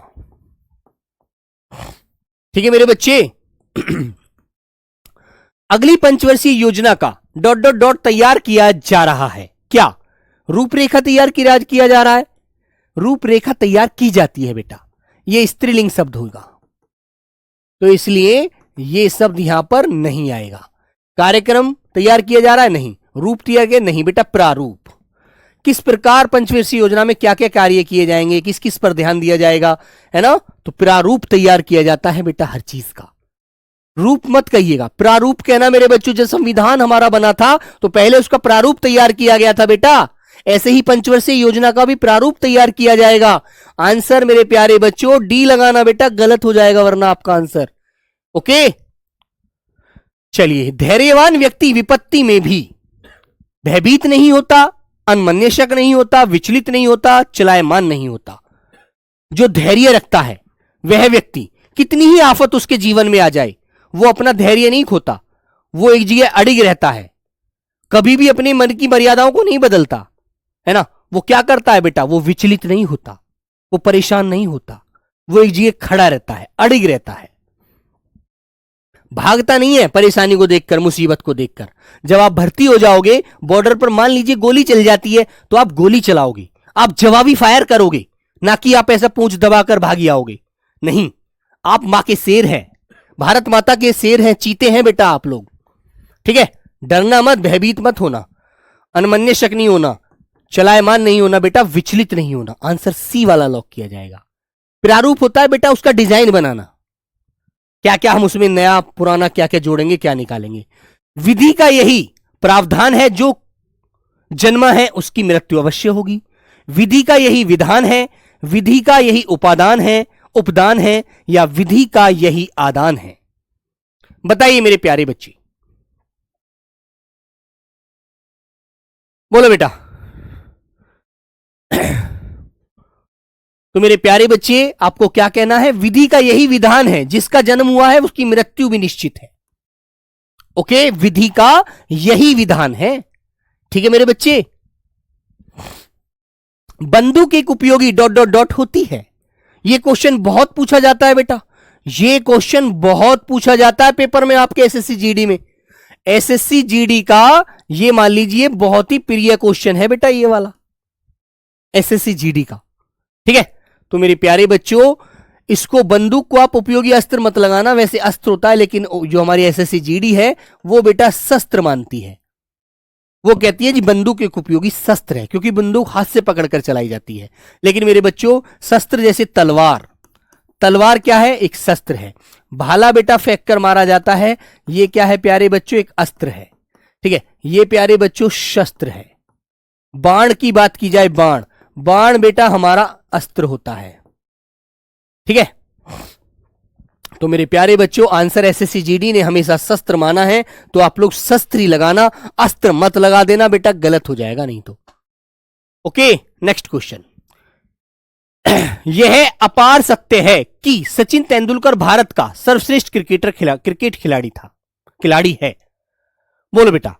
Speaker 1: ठीक है मेरे बच्चे। अगली पंचवर्षीय योजना का डॉट डॉट डॉट तैयार किया जा रहा है। क्या? रूपरेखा तैयार किया जा रहा है। रूपरेखा तैयार की जाती है बेटा, यह स्त्रीलिंग शब्द होगा, तो इसलिए यह शब्द यहां पर नहीं आएगा। कार्यक्रम तैयार किया जा रहा है, नहीं। रूप तैयार किया, नहीं बेटा, प्रारूप। किस प्रकार पंचवर्षीय योजना में क्या क्या कार्य किए जाएंगे, किस किस पर ध्यान दिया जाएगा, है ना, तो प्रारूप तैयार किया जाता है बेटा हर चीज का। रूप मत कहिएगा, प्रारूप कहना मेरे बच्चों। जब संविधान हमारा बना था तो पहले उसका प्रारूप तैयार किया गया था बेटा, ऐसे ही पंचवर्षीय योजना का भी प्रारूप तैयार किया जाएगा। आंसर मेरे प्यारे बच्चों डी लगाना बेटा, गलत हो जाएगा वरना आपका आंसर। ओके, चलिए। धैर्यवान व्यक्ति विपत्ति में भी भयभीत नहीं होता, अनमन्यशक नहीं होता, विचलित नहीं होता, चलायमान नहीं होता। जो धैर्य रखता है वह व्यक्ति कितनी ही आफत उसके जीवन में आ जाए वो अपना धैर्य नहीं खोता, वो एक जगह अड़िग रहता है, कभी भी अपने मन की मर्यादाओं को नहीं बदलता, है ना। वो क्या करता है बेटा, वो विचलित नहीं होता, वो परेशान नहीं होता, वो एक जगह खड़ा रहता है, अड़िग रहता है, भागता नहीं है परेशानी को देखकर, मुसीबत को देखकर। जब आप भर्ती हो जाओगे, बॉर्डर पर मान लीजिए गोली चल जाती है, तो आप गोली चलाओगे, आप जवाबी फायर करोगे, ना कि आप ऐसा पूंछ दबाकर भागी आओगे। नहीं, आप मां के शेर हैं, भारत माता के शेर हैं, चीते हैं बेटा आप लोग। ठीक है, डरना मत, भयभीत मत होना, अनमन्यशक नहीं होना, चलायमान नहीं होना बेटा, विचलित नहीं होना। आंसर सी वाला लॉक किया जाएगा। प्रारूप होता है बेटा उसका डिजाइन बनाना, क्या क्या हम उसमें नया पुराना क्या क्या जोड़ेंगे, क्या निकालेंगे। विधि का यही प्रावधान है, जो जन्मा है उसकी मृत्यु अवश्य होगी। विधि का यही विधान है, विधि का यही उपदान है, या विधि का यही आदान है। बताइए मेरे प्यारे बच्चे, बोलो बेटा। तो मेरे प्यारे बच्चे आपको क्या कहना है, विधि का यही विधान है, जिसका जन्म हुआ है उसकी मृत्यु भी निश्चित है। ओके, विधि का यही विधान है। ठीक है मेरे बच्चे। बंदूक एक उपयोगी डॉट डॉट डॉट होती है। यह क्वेश्चन बहुत पूछा जाता है बेटा, यह क्वेश्चन बहुत पूछा जाता है पेपर में आपके एसएससी जीडी में। एसएससी जीडी का यह मान लीजिए बहुत ही प्रिय क्वेश्चन है बेटा, ये वाला एसएससी जीडी का। ठीक है, तो मेरे प्यारे बच्चों इसको, बंदूक को आप उपयोगी अस्त्र मत लगाना, वैसे अस्त्र होता है, लेकिन जो हमारी एसएससी जीडी है वो बेटा शस्त्र मानती है। वो कहती है जी बंदूक एक उपयोगी शस्त्र है, क्योंकि बंदूक हाथ से पकड़कर चलाई जाती है। लेकिन मेरे बच्चों शस्त्र जैसे तलवार, तलवार क्या है, एक शस्त्र है। भाला बेटा फेंक कर मारा जाता है, ये क्या है प्यारे बच्चों, एक अस्त्र है। ठीक है, ये प्यारे बच्चों शस्त्र है। बाण की बात की जाए, बाण बेटा हमारा अस्त्र होता है। ठीक है, तो मेरे प्यारे बच्चों आंसर एसएससी जीडी ने हमेशा शस्त्र माना है, तो आप लोग शस्त्र ही लगाना, अस्त्र मत लगा देना बेटा, गलत हो जाएगा नहीं तो। Okay, next question. यह अपार सत्य है कि सचिन तेंदुलकर भारत का सर्वश्रेष्ठ क्रिकेट खिलाड़ी है। बोलो बेटा,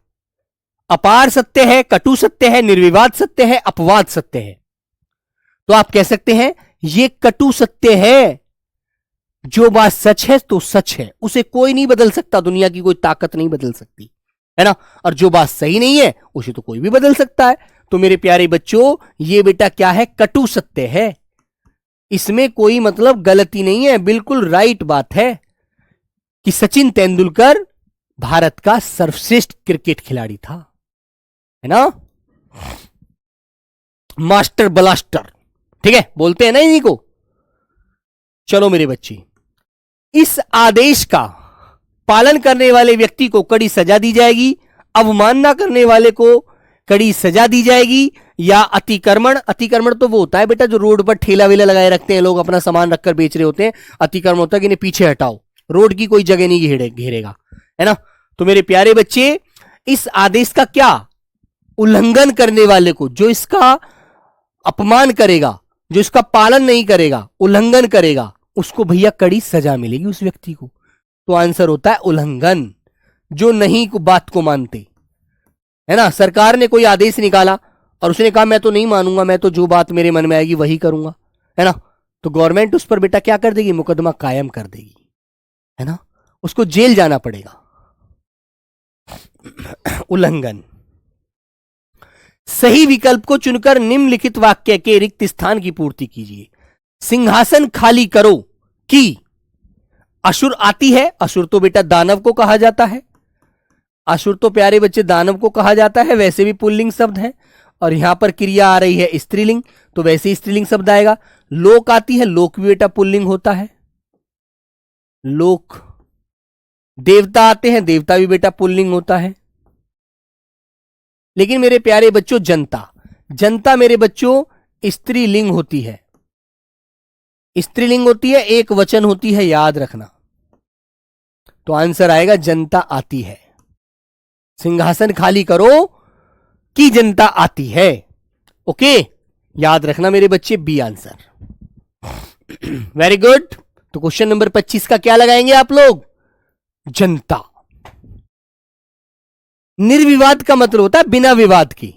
Speaker 1: अपार सत्य है, कटु सत्य है, निर्विवाद सत्य है, अपवाद सत्य है। तो आप कह सकते हैं यह कटु सत्य है। जो बात सच है तो सच है, उसे कोई नहीं बदल सकता, दुनिया की कोई ताकत नहीं बदल सकती, है ना। और जो बात सही नहीं है उसे तो कोई भी बदल सकता है। तो मेरे प्यारे बच्चों ये बेटा क्या है, कटु सत्य है, इसमें कोई मतलब गलती नहीं है, बिल्कुल राइट बात है कि सचिन तेंदुलकर भारत का सर्वश्रेष्ठ क्रिकेट खिलाड़ी था, है ना, मास्टर ब्लास्टर। ठीक है, बोलते हैं ना इन्हीं को। चलो मेरे बच्चे, इस आदेश का पालन करने वाले व्यक्ति को कड़ी सजा दी जाएगी, अवमानना करने वाले को कड़ी सजा दी जाएगी, या अतिक्रमण। अतिक्रमण तो वो होता है बेटा जो रोड पर ठेला वेला लगाए रखते हैं, लोग अपना सामान रखकर बेच रहे होते हैं, अतिक्रमण होता है कि इन्हें पीछे हटाओ, रोड की कोई जगह नहीं घेरेगा, है ना। तो मेरे प्यारे बच्चे इस आदेश का क्या उल्लंघन करने वाले को, जो इसका अपमान करेगा, जो इसका पालन नहीं करेगा, उल्लंघन करेगा, उसको भैया कड़ी सजा मिलेगी उस व्यक्ति को। तो आंसर होता है उल्लंघन, जो नहीं को बात को मानते, है ना। सरकार ने कोई आदेश निकाला और उसने कहा मैं तो नहीं मानूंगा, मैं तो जो बात मेरे मन में आएगी वही करूंगा, है ना। तो गवर्नमेंट उस पर बेटा क्या कर देगी, मुकदमा कायम कर देगी, है ना, उसको जेल जाना पड़ेगा, उल्लंघन। सही विकल्प को चुनकर निम्नलिखित वाक्य के रिक्त स्थान की पूर्ति कीजिए। सिंहासन खाली करो कि असुर आती है। असुर तो बेटा दानव को कहा जाता है। असुर तो प्यारे बच्चे दानव को कहा जाता है, वैसे भी पुल्लिंग शब्द है। और यहां पर क्रिया आ रही है स्त्रीलिंग, तो वैसे ही स्त्रीलिंग शब्द आएगा। लोक आती है, लोक भी बेटा पुल्लिंग होता है, लोक। देवता आते हैं, देवता भी बेटा पुल्लिंग होता है। लेकिन मेरे प्यारे बच्चों जनता, जनता मेरे बच्चों स्त्रीलिंग होती है, स्त्रीलिंग होती है, एक वचन होती है, याद रखना। तो आंसर आएगा जनता आती है। सिंहासन खाली करो कि जनता आती है। ओके, याद रखना मेरे बच्चे, बी आंसर। Very good. तो क्वेश्चन नंबर 25 का क्या लगाएंगे आप लोग? जनता। निर्विवाद का मतलब होता है बिना विवाद के।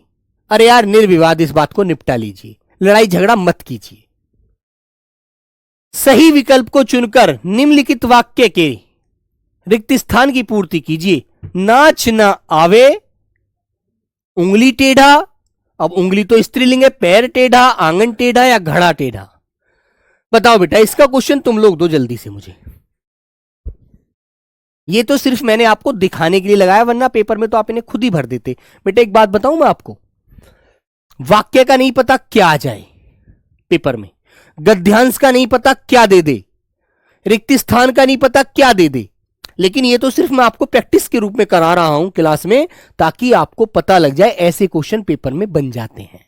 Speaker 1: अरे यार निर्विवाद, इस बात को निपटा लीजिए, लड़ाई झगड़ा मत कीजिए। सही विकल्प को चुनकर निम्नलिखित वाक्य के रिक्त स्थान की पूर्ति कीजिए। नाच ना आवे, उंगली टेढ़ा। अब उंगली तो स्त्रीलिंग है, पैर टेढ़ा, आंगन टेढ़ा या घड़ा टेढ़ा? बताओ बेटा, इसका क्वेश्चन तुम लोग दो जल्दी से मुझे। ये तो सिर्फ मैंने आपको दिखाने के लिए लगाया, वरना पेपर में तो आप इन्हें खुद ही भर देते। बेटा एक बात बताऊं मैं आपको, वाक्य का नहीं पता क्या आ जाए पेपर में, गद्यांश का नहीं पता क्या दे दे, रिक्त स्थान का नहीं पता क्या दे दे, लेकिन ये तो सिर्फ मैं आपको प्रैक्टिस के रूप में करा रहा हूं क्लास में, ताकि आपको पता लग जाए ऐसे क्वेश्चन पेपर में बन जाते हैं,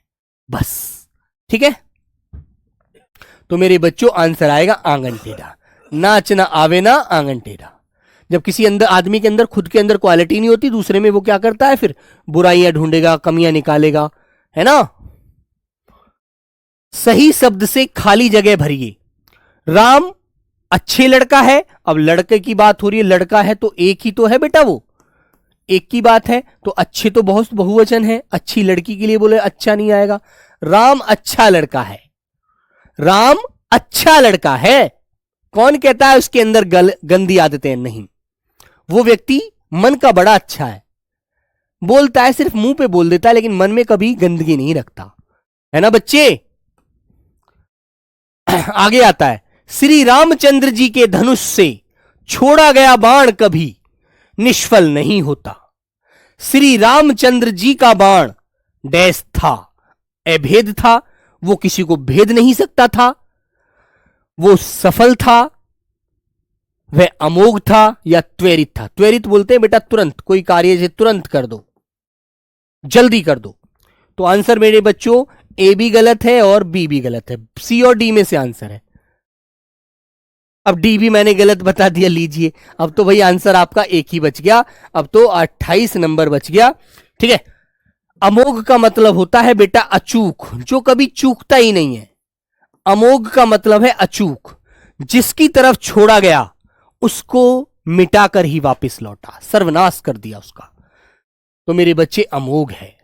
Speaker 1: बस। ठीक है, तो मेरे बच्चों आंसर आएगा आंगन टेढ़ा। नाच ना आवे ना आंगन टेढ़ा। जब किसी अंदर आदमी के अंदर खुद के अंदर क्वालिटी नहीं होती, दूसरे में वो क्या करता है, फिर बुराइयां ढूंढेगा, कमियां निकालेगा, है ना। सही शब्द से खाली जगह भरिए। राम अच्छे लड़का है। अब लड़के की बात हो रही है, लड़का है तो एक ही तो है बेटा, वो एक की बात है, तो अच्छे तो बहुत बहुवचन है, अच्छी लड़की के लिए बोले अच्छा नहीं आएगा। राम अच्छा लड़का है, राम अच्छा लड़का है। कौन कहता है उसके अंदर गंदी आदतें? नहीं, वो व्यक्ति मन का बड़ा अच्छा है, बोलता है सिर्फ मुंह पे बोल देता है, लेकिन मन में कभी गंदगी नहीं रखता, है ना बच्चे। आगे आता है, श्री रामचंद्र जी के धनुष से छोड़ा गया बाण कभी निष्फल नहीं होता। श्री रामचंद्र जी का बाण डैश था, अभेद था, वो किसी को भेद नहीं सकता था, वो सफल था, वह अमोघ था या त्वरित था। त्वरित बोलते हैं बेटा तुरंत, कोई कार्य से तुरंत कर दो, जल्दी कर दो। तो आंसर मेरे बच्चों ए भी गलत है और बी भी गलत है, सी और डी में से आंसर है। अब डी भी मैंने गलत बता दिया, लीजिए। अब तो भाई आंसर आपका एक ही बच गया, अब तो 28 नंबर बच गया। ठीक है, अमोघ का मतलब होता है बेटा अचूक, जो कभी चूकता ही नहीं है। अमोघ का मतलब है अचूक, जिसकी तरफ छोड़ा गया उसको मिटाकर ही वापस लौटा, सर्वनाश कर दिया उसका, तो मेरे बच्चे अमोघ है।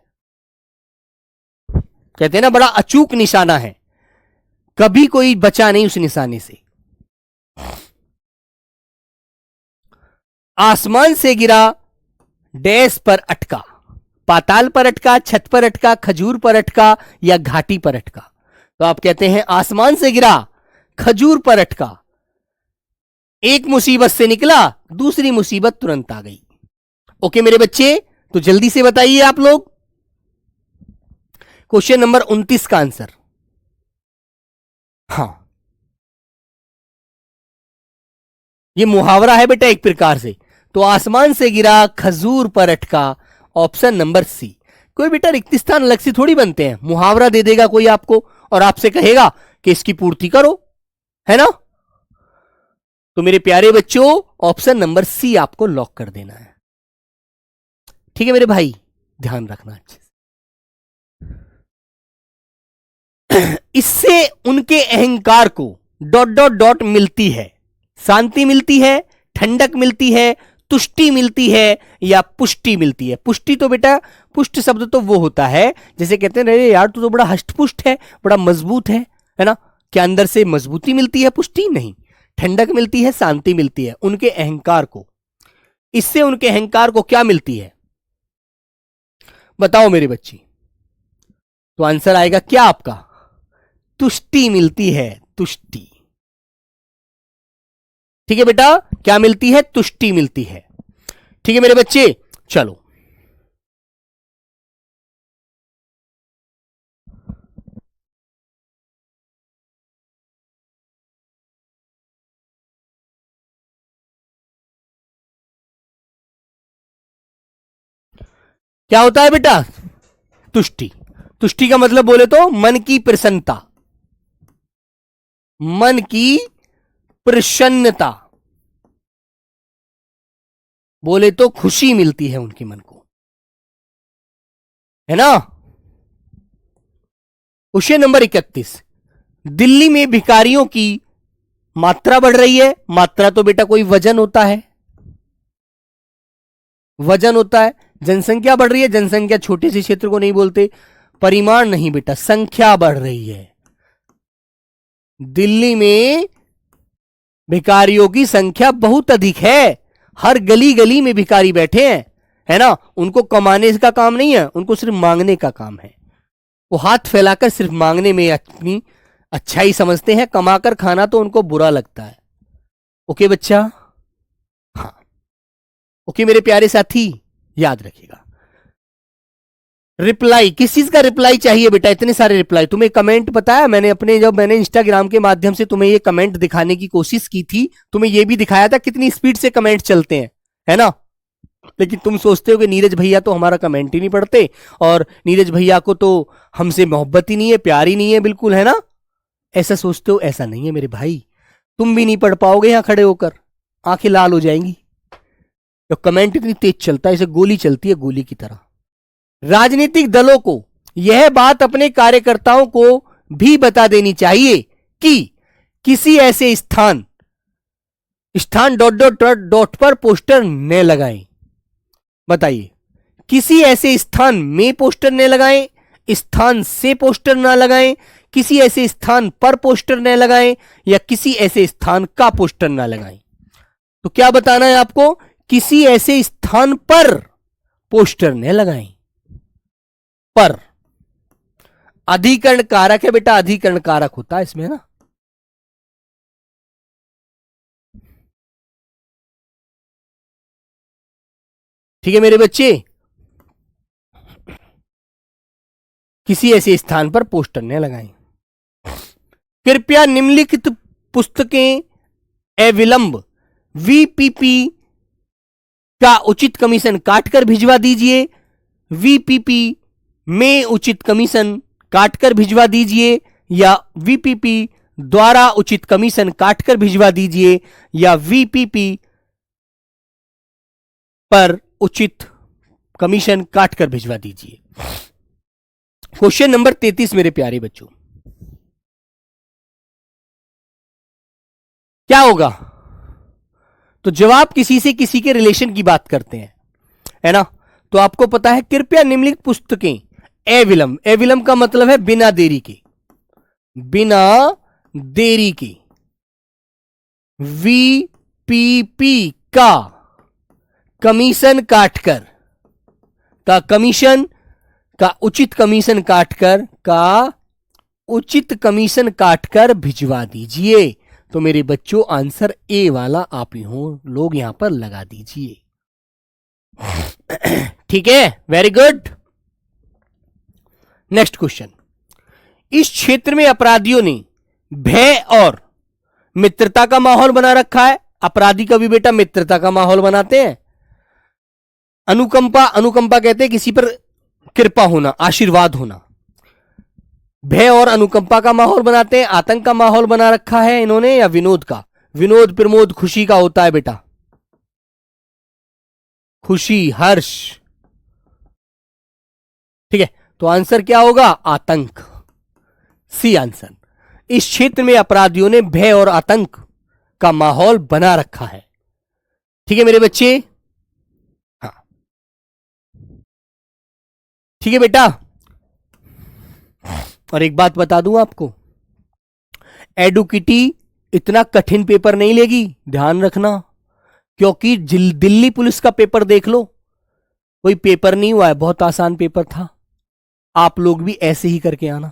Speaker 1: कहते हैं ना बड़ा अचूक निशाना है, कभी कोई बचा नहीं उस निशाने से। आसमान से गिरा डैश पर अटका, पाताल पर अटका, छत पर अटका, खजूर पर अटका या घाटी पर अटका। तो आप कहते हैं आसमान से गिरा, खजूर पर अटका, एक मुसीबत से निकला, दूसरी मुसीबत तुरंत आ गई। ओके मेरे बच्चे, तो जल्दी से बताइए आप लोग क्वेश्चन नंबर 29 का आंसर। हां, ये मुहावरा है बेटा एक प्रकार से। तो आसमान से गिरा, खजूर पर अटका, ऑप्शन नंबर सी। कोई बेटा रिक्त स्थान अलग से थोड़ी बनते हैं, मुहावरा दे देगा कोई आपको और आपसे कहेगा कि इसकी पूर्ति करो, है ना। तो मेरे प्यारे बच्चों ऑप्शन नंबर सी आपको लॉक कर देना है। ठीक है मेरे भाई, ध्यान रखना अच्छे से। इससे उनके अहंकार को डॉट डॉट डॉट मिलती है, शांति मिलती है, ठंडक मिलती है, तुष्टि मिलती है या पुष्टि मिलती है। पुष्टि तो बेटा, पुष्ट शब्द तो वो होता है जैसे कहते हैं अरे यार तू तो बड़ा हष्टपुष्ट है, बड़ा मजबूत है ना। क्या अंदर से मजबूती मिलती है? पुष्टि नहीं, ठंडक मिलती है, शांति मिलती है उनके अहंकार को। इससे उनके अहंकार को क्या मिलती है? बताओ मेरे बच्चे, तो आंसर आएगा क्या आपका? तुष्टि मिलती है, तुष्टि। ठीक है बेटा, क्या मिलती है? तुष्टि मिलती है। ठीक है मेरे बच्चे, चलो क्या होता है बेटा? तुष्टि। तुष्टि का मतलब बोले तो मन की प्रसन्नता, मन की प्रसन्नता, बोले तो खुशी मिलती है उनके मन को, है ना? क्वेश्चन नंबर 31, दिल्ली में भिखारियों की मात्रा बढ़ रही है। मात्रा तो बेटा कोई वजन होता है, वजन होता है। जनसंख्या बढ़ रही है, जनसंख्या छोटे से क्षेत्र को नहीं बोलते, परिमाण नहीं बेटा, संख्या बढ़ रही है। दिल्ली में भिखारियों की संख्या बहुत अधिक है, हर गली गली में भिखारी बैठे हैं, है ना? उनको कमाने का काम नहीं है, उनको सिर्फ मांगने का काम है। वो हाथ फैलाकर सिर्फ मांगने में अपनी अच्छाई समझते हैं, कमाकर खाना तो उनको बुरा लगता है। ओके बच्चा? हाँ, ओके मेरे प्यारे साथी, याद रखिएगा। रिप्लाई, किस चीज का रिप्लाई चाहिए बेटा? इतने सारे रिप्लाई। तुम्हें कमेंट पता है, मैंने अपने जब मैंने इंस्टाग्राम के माध्यम से तुम्हें ये कमेंट दिखाने की कोशिश की थी, तुम्हें ये भी दिखाया था कितनी स्पीड से कमेंट चलते हैं, है ना? लेकिन तुम सोचते हो कि नीरज भैया तो हमारा कमेंट ही नहीं पढ़ते, और नीरज भैया को तो हमसे मोहब्बत ही नहीं है, प्यार ही नहीं है बिल्कुल, है ना? ऐसा सोचते हो, ऐसा नहीं है मेरे भाई। तुम भी नहीं पढ़ पाओगे यहां खड़े होकर, आंखें लाल हो जाएंगी। तो कमेंट इतनी तेज चलता है, इसे गोली चलती है, गोली की तरह। राजनीतिक दलों को यह बात अपने कार्यकर्ताओं को भी बता देनी चाहिए कि किसी ऐसे स्थान डॉट डॉट डॉट डॉट पर पोस्टर न लगाएं। बताइए, किसी ऐसे स्थान में पोस्टर न लगाएं, स्थान से पोस्टर ना लगाएं, किसी ऐसे स्थान पर पोस्टर न लगाएं, या किसी ऐसे स्थान का पोस्टर ना लगाएं। तो क्या बताना है आपको? किसी ऐसे स्थान पर पोस्टर न लगाएं। पर अधिकरण कारक है बेटा, अधिकरण कारक होता है इसमें, है ना? ठीक है मेरे बच्चे, किसी ऐसे स्थान पर पोस्टर न लगाएं। कृपया निम्नलिखित पुस्तकें अविलंब वीपीपी का उचित कमीशन काटकर भिजवा दीजिए। वीपीपी में उचित कमीशन काटकर भिजवा दीजिए, या वीपीपी द्वारा उचित कमीशन काटकर भिजवा दीजिए, या वीपीपी पर उचित कमीशन काटकर भिजवा दीजिए। क्वेश्चन नंबर 33 मेरे प्यारे बच्चों, क्या होगा? तो जवाब किसी से किसी के रिलेशन की बात करते हैं, है ना? तो आपको पता है, कृपया निम्नलिखित पुस्तकें अविलंब, अविलंब का मतलब है बिना देरी के, बिना देरी के वीपीपी का कमीशन काटकर, का कमीशन का उचित कमीशन काटकर, का उचित कमीशन काटकर भिजवा दीजिए। तो मेरे बच्चों आंसर ए वाला आप ही हो लोग यहां पर लगा दीजिए। ठीक है, वेरी गुड। नेक्स्ट क्वेश्चन, इस क्षेत्र में अपराधियों ने भय और मित्रता का माहौल बना रखा है। अपराधी कभी बेटा मित्रता का माहौल बनाते हैं। अनुकंपा, अनुकंपा कहते हैं किसी पर कृपा होना, आशीर्वाद होना। भय और अनुकंपा का माहौल बनाते हैं। आतंक का माहौल बना रखा है इन्होंने, या विनोद का? विनोद प्रमोद खुशी का होता है बेटा, खुशी हर्ष। ठीक है, तो आंसर क्या होगा? आतंक, सी आंसर। इस क्षेत्र में अपराधियों ने भय और आतंक का माहौल बना रखा है। ठीक है मेरे बच्चे? हाँ, ठीक है बेटा। और एक बात बता दूं आपको, एडुकिटी इतना कठिन पेपर नहीं लेगी, ध्यान रखना। क्योंकि दिल्ली पुलिस का पेपर देख लो, कोई पेपर नहीं हुआ है, बहुत आसान पेपर था। आप लोग भी ऐसे ही करके आना,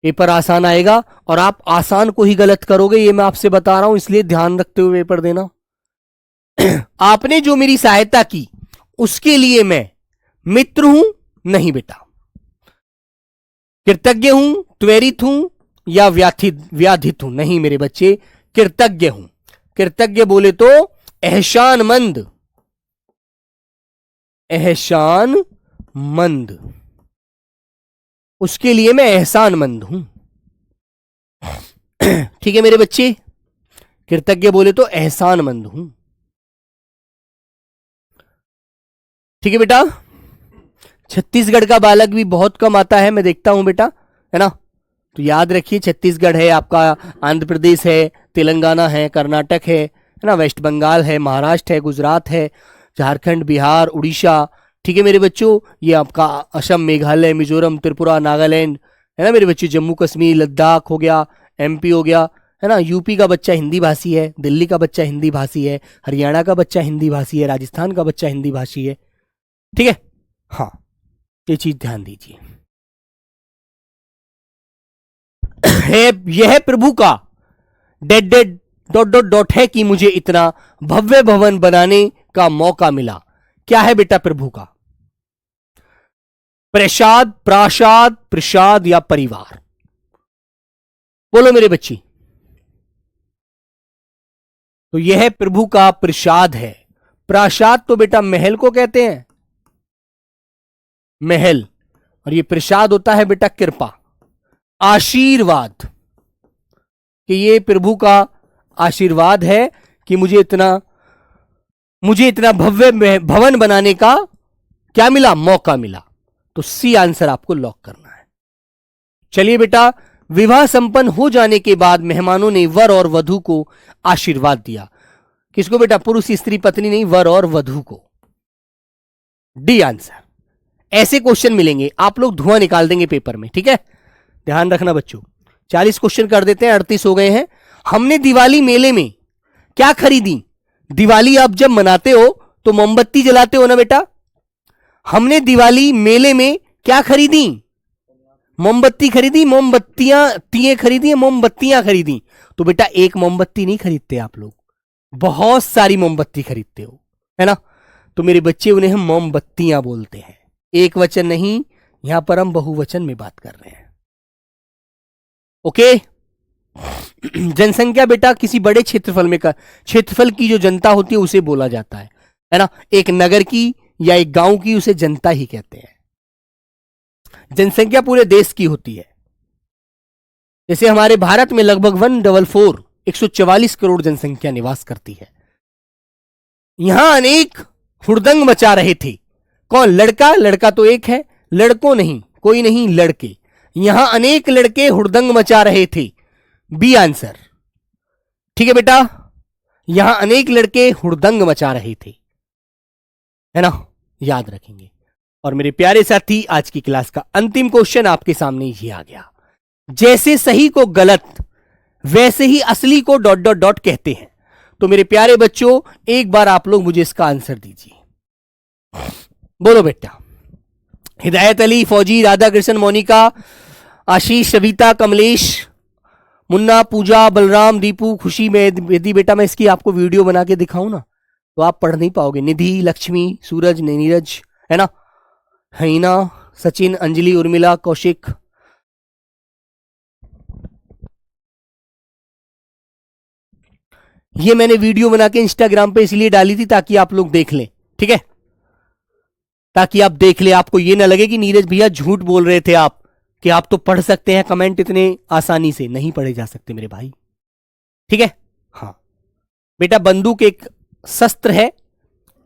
Speaker 1: पेपर आसान आएगा और आप आसान को ही गलत करोगे, ये मैं आपसे बता रहा हूं, इसलिए ध्यान रखते हुए पेपर देना। आपने जो मेरी सहायता की उसके लिए मैं मित्र हूं नहीं बेटा, कृतज्ञ हूं, त्वरित हूं या व्याधित हूं, नहीं मेरे बच्चे, कृतज्ञ हूं। कृतज्ञ बोले तो एहसानमंद, एहसानमंद, उसके लिए मैं एहसानमंद हूं। ठीक है मेरे बच्चे, कृतज्ञ बोले तो एहसानमंद हूं। ठीक है बेटा, छत्तीसगढ़ का बालक भी बहुत कम आता है, मैं देखता हूं बेटा, है ना। तो याद रखिए, छत्तीसगढ़ है आपका, आंध्र प्रदेश है, तेलंगाना है, कर्नाटक है ना, वेस्ट बंगाल है, महाराष्ट्र है, गुजरात है, झारखंड, बिहार, उड़ीसा। ठीक है मेरे बच्चों, ये आपका असम, मेघालय, मिजोरम, त्रिपुरा, नागालैंड, है ना मेरे बच्चे, जम्मू कश्मीर, लद्दाख हो गया, एमपी हो गया, है ना। यूपी का बच्चा हिंदी भाषी है, दिल्ली का बच्चा हिंदी भाषी है, हरियाणा का बच्चा हिंदी भाषी है, राजस्थान का बच्चा हिंदी भाषी है। ठीक है, हाँ, ये चीज ध्यान दीजिए। यह प्रभु का dead dead dot dot dot है कि मुझे इतना भव्य भवन बनाने का मौका मिला। क्या है बेटा प्रभु का? प्रसाद, प्रासाद, प्रसाद या परिवार? बोलो मेरे बच्ची। तो यह प्रभु का प्रसाद है। प्रासाद तो बेटा महल को कहते हैं, महल, और ये प्रसाद होता है बेटा कृपा, आशीर्वाद, कि ये प्रभु का आशीर्वाद है कि मुझे इतना भव्य भवन बनाने का क्या मिला? मौका मिला। तो सी आंसर आपको लॉक करना है। चलिए बेटा, विवाह संपन्न हो जाने के बाद मेहमानों ने वर और वधू को आशीर्वाद दिया। किसको बेटा? पुरुष, स्त्री, पत्नी नहीं, वर और वधू को। D answer. ऐसे क्वेश्चन मिलेंगे, आप लोग धुआं निकाल देंगे पेपर में, ठीक है, ध्यान रखना बच्चों। 40 क्वेश्चन कर देते हैं, 38 हो गए हैं। हमने दिवाली मेले में क्या खरीदी? दिवाली आप जब मनाते हो तो मोमबत्ती जलाते हो ना बेटा। हमने दिवाली मेले में क्या खरीदी? मोमबत्ती खरीदी, मोमबत्तियां खरीदी, मोमबत्तियां खरीदी। तो बेटा एक मोमबत्ती नहीं खरीदते आप लोग, बहुत सारी मोमबत्ती खरीदते हो, है ना। तो मेरे बच्चे, उन्हें हम मोमबत्तियां बोलते हैं, एक वचन नहीं, यहां पर हम बहुवचन में बात कर रहे हैं। ओके। जनसंख्या बेटा किसी बड़े क्षेत्रफल की जो जनता होती है उसे बोला जाता है ना। एक नगर की या एक गांव की उसे जनता ही कहते हैं। जनसंख्या पूरे देश की होती है। जैसे हमारे भारत में लगभग 144 करोड़ जनसंख्या निवास करती है। यहां अनेक हुड़दंग मचा रहे थे। कौन? लड़का, लड़का तो एक है, लड़कों नहीं, कोई नहीं, लड़के। यहां अनेक लड़के हुड़दंग मचा रहे थे। B answer. ठीक है बेटा, यहां अनेक लड़के हुड़दंग मचा रहे थे, है ना, याद रखेंगे। और मेरे प्यारे साथी, आज की क्लास का अंतिम क्वेश्चन आपके सामने ये आ गया। जैसे सही को गलत वैसे ही असली को डॉट डॉट डॉट कहते हैं। तो मेरे प्यारे बच्चों, एक बार आप लोग मुझे इसका आंसर दीजिए। बोलो बेटा। हिदायत अली, फौजी, राधा कृष्ण, मोनिका, आशीष, सविता, कमलेश, मुन्ना, पूजा, बलराम, दीपू, खुशी। यदि बेटा मैं इसकी आपको वीडियो बना के दिखाऊं ना तो आप पढ़ नहीं पाओगे। निधि, लक्ष्मी, सूरज, नीरज, है ना, हईना, सचिन, अंजलि, उर्मिला, कौशिक। ये मैंने वीडियो बना के इंस्टाग्राम पे इसलिए डाली थी ताकि आप लोग देख लें, ठीक है, ताकि आप देख ले, आपको ये ना लगे कि नीरज भैया झूठ बोल रहे थे आप, कि आप तो पढ़ सकते हैं कमेंट इतने आसानी से। नहीं पढ़े जा सकते मेरे भाई, ठीक है। हाँ बेटा, बंदूक एक शस्त्र है,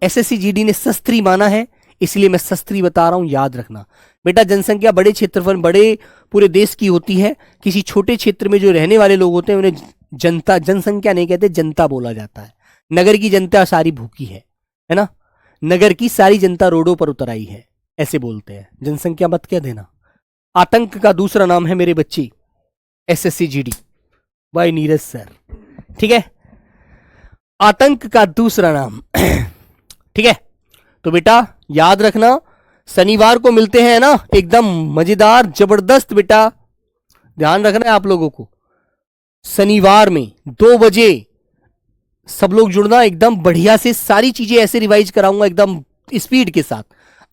Speaker 1: एसएससी जीडी ने शस्त्री माना है, इसलिए मैं शस्त्री बता रहा हूं, याद रखना बेटा। जनसंख्या बड़े क्षेत्रफल, बड़े पूरे देश की होती है। किसी छोटे क्षेत्र में जो रहने वाले लोग होते हैं उन्हें जनता, जनसंख्या नहीं कहते, जनता बोला जाता है। नगर की जनता सारी भूखी है ना, नगर की सारी जनता रोडों पर उतर आई है, ऐसे बोलते हैं। जनसंख्या मत कह देना। आतंक का दूसरा नाम है मेरे बच्चे SSC GD by Neeraj sir, ठीक है, आतंक का दूसरा नाम। ठीक है, तो बेटा याद रखना, शनिवार को मिलते हैं ना, एकदम मजेदार जबरदस्त बेटा, ध्यान रखना है आप लोगों को। शनिवार में 2 बजे सब लोग जुड़ना, एकदम बढ़िया से सारी चीजें ऐसे रिवाइज कराऊंगा एकदम स्पीड के साथ।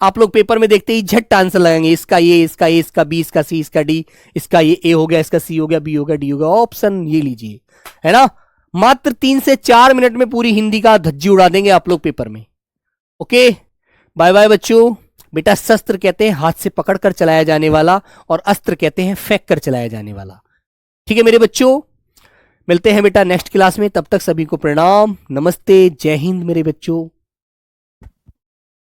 Speaker 1: आप लोग पेपर में देखते ही झट आंसर लगाएंगे, इसका ये, इसका ए, इसका बी, इसका सी, इसका डी, इसका ये ए हो गया, इसका सी हो गया, बी हो गया, डी हो गया, ऑप्शन ये लीजिए, है ना। मात्र 3 से 4 मिनट में पूरी हिंदी का धज्जी उड़ा देंगे आप लोग पेपर में। ओके, बाय बाय बच्चों। बेटा शस्त्र कहते हैं हाथ से पकड़ कर चलाया जाने वाला, और अस्त्र कहते हैं फेंक कर चलाया जाने वाला। ठीक है मेरे बच्चों, मिलते हैं बेटा नेक्स्ट क्लास में, तब तक सभी को प्रणाम, नमस्ते, जय हिंद मेरे बच्चों।